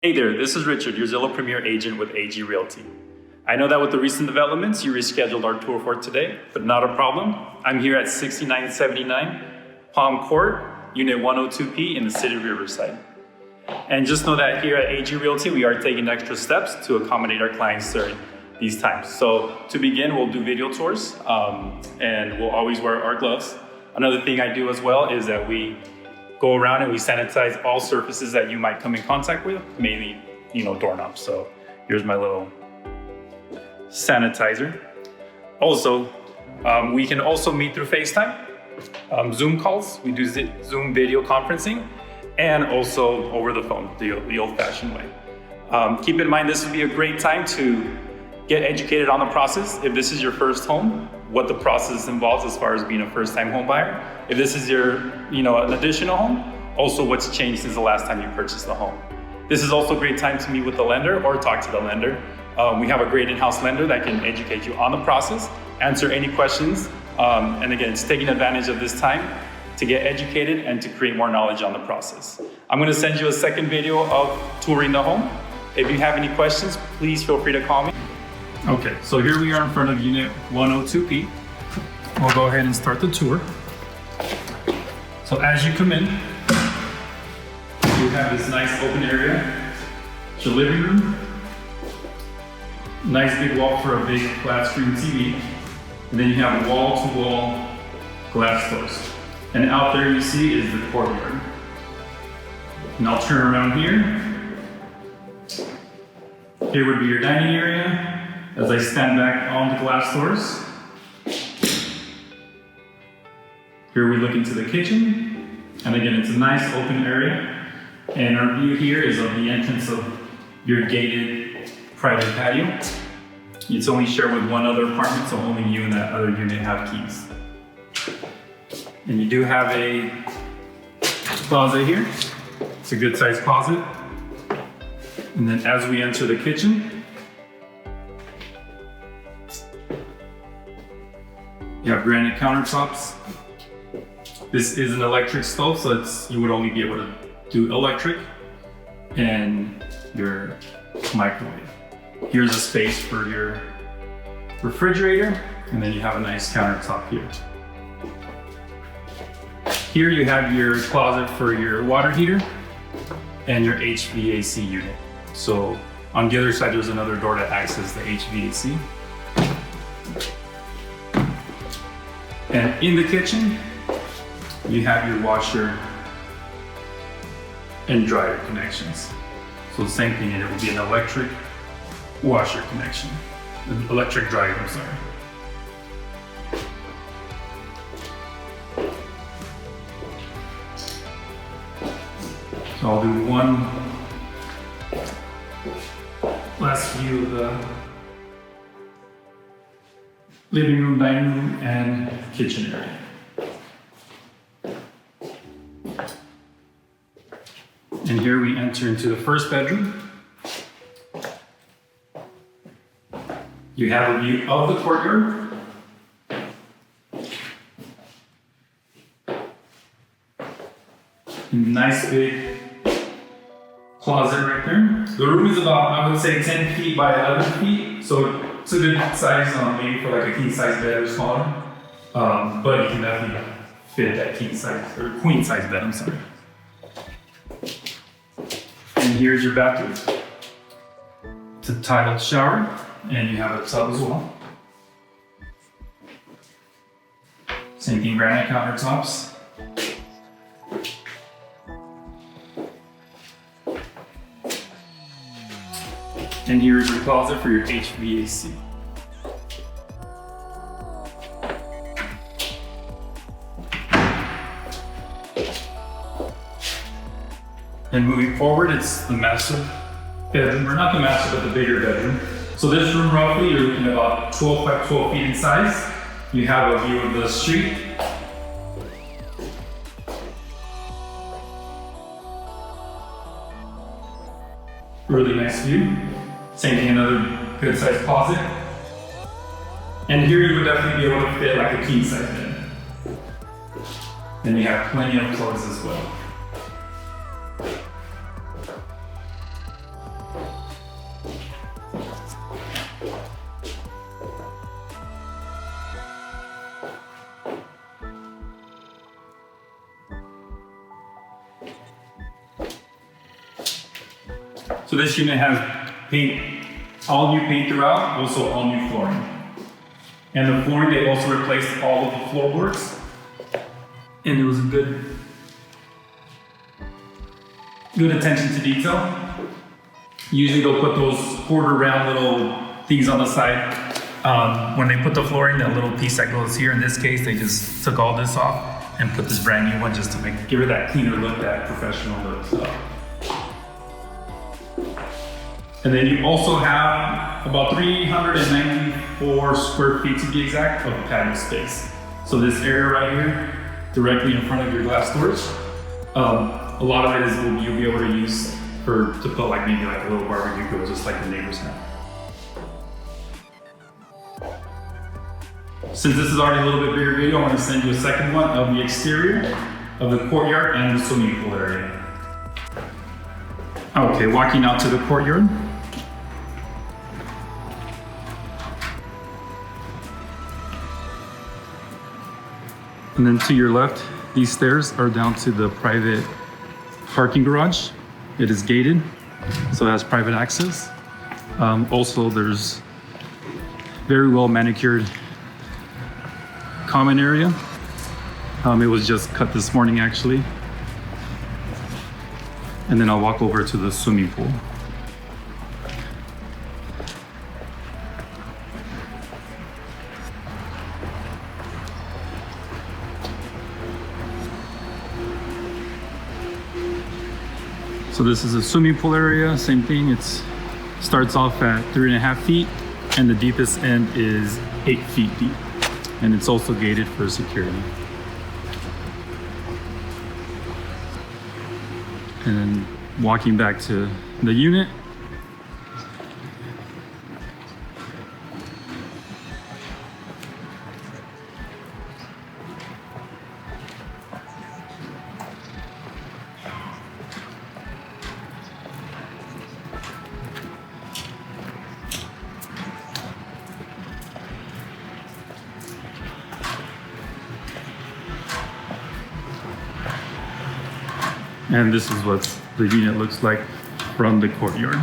Hey there, this is Richard, your Zillow Premier agent with AG Realty. I know that with the recent developments, you rescheduled our tour for today, but not a problem. I'm here at 6979 Palm Court, Unit 102P in the city of Riverside. And just know that here at AG Realty, we are taking extra steps to accommodate our clients during these times. So to begin, we'll do video tours, and we'll always wear our gloves. Another thing I do as well is that we go around and we sanitize all surfaces that you might come in contact with, mainly, doorknobs. So here's my little sanitizer. Also, we can also meet through FaceTime, Zoom calls. We do Zoom video conferencing, and also over the phone, the old-fashioned way. Keep in mind, this would be a great time to get educated on the process. If this is your first home, what the process involves as far as being a first-time home buyer. If this is your, an additional home, also what's changed since the last time you purchased the home. This is also a great time to meet with the lender or talk to the lender. We have a great in-house lender that can educate you on the process, answer any questions, and again, it's taking advantage of this time to get educated and to create more knowledge on the process. I'm gonna send you a second video of touring the home. If you have any questions, please feel free to call me. Okay, so here we are in front of Unit 102P. We'll go ahead and start the tour. So as you come in, you have this nice open area. It's your living room. Nice big wall for a big flat screen TV. And then you have wall-to-wall glass doors. And out there you see is the courtyard. And I'll turn around here. Here would be your dining area. As I stand back on the glass doors, here we look into the kitchen, and again, it's a nice open area, and our view here is of the entrance of your gated private patio. It's only shared with one other apartment, so only you and that other unit have keys. And you do have a closet here. It's a good sized closet. And then as we enter the kitchen, you have granite countertops. This is an electric stove, so you would only be able to do electric, and your microwave. Here's a space for your refrigerator, and then you have a nice countertop here. Here you have your closet for your water heater and your HVAC unit. So on the other side, there's another door to access the HVAC. And in the kitchen, you have your washer and dryer connections. So the same thing, it will be an electric washer connection, an electric dryer, I'm sorry. So I'll do one last view of the living room, dining room, and kitchen area. And here we enter into the first bedroom. You have a view of the courtyard. Nice big closet right there. The room is about, I would say, 10 feet by 11 feet. So it's a good size, maybe for like a king size bed or smaller. But you can definitely fit that king size or queen size bed, I'm sorry. And here's your bathroom. It's a tiled shower, and you have a tub as well. Same thing, granite countertops. And here's your closet for your HVAC. And moving forward, it's the master bedroom, or not the master, but the bigger bedroom. So this room, roughly, you're looking at about 12 by 12 feet in size. You have a view of the street. Really nice view. Same thing, another good sized closet. And here you would definitely be able to fit like a king size bed. Then you have plenty of clothes as well. So this unit has paint, all new paint throughout, also all new flooring. And the flooring, they also replaced all of the floorboards. And it was a good attention to detail. Usually they'll put those quarter round little things on the side. When they put the flooring, that little piece that goes here, in this case, they just took all this off and put this brand new one just to give it that cleaner look, that professional look. So. And then you also have about 394 square feet to be exact of patio space. So this area right here, directly in front of your glass doors, a lot of it is you'll be able to use to put like maybe like a little barbecue grill, just like the neighbors have. Since this is already a little bit bigger video, I want to send you a second one of the exterior of the courtyard and the swimming pool area. Okay, walking out to the courtyard. And then to your left, these stairs are down to the private parking garage. It is gated, so it has private access. Also, there's very well manicured common area. It was just cut this morning actually. And then I'll walk over to the swimming pool. So this is a swimming pool area, same thing. It starts off at 3.5 feet and the deepest end is 8 feet deep. And it's also gated for security. And then walking back to the unit. And this is what the unit looks like from the courtyard.